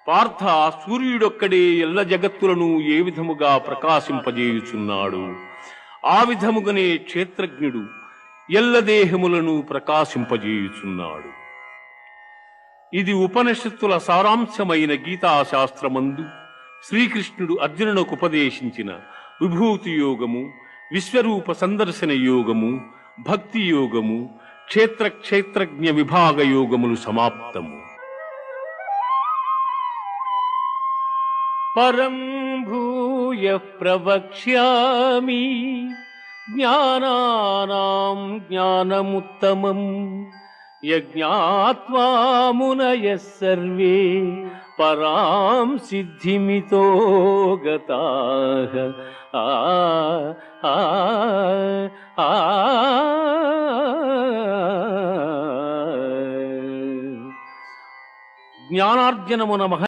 పార్థ, సూర్యుడొక్కడే ఎల్ల జగత్తులను ఏ విధముగా ప్రకాశింపజేయుచున్నాడు, ఆ విధముగానే క్షేత్రజ్ఞుడు ఎల్ల దేహములను ప్రకాశింపజేయుచున్నాడు. ఇది ఉపనిషత్తుల సారాంశమైన గీతాశాస్త్రమందు శ్రీకృష్ణుడు అర్జునునకు ఉపదేశించిన విభూతి యోగము, విశ్వరూప సందర్శన యోగము, భక్తి యోగము, క్షేత్రజ్ఞ విభాగ యోగములు సమాప్తము. పరం భూయ ప్రవక్ష్యామి జ్ఞానానాం జ్ఞానముత్తమం యజ్ఞాత్వా మునయః సర్వే పరాం సిద్ధిమితో గతాః. జ్ఞానార్జనమున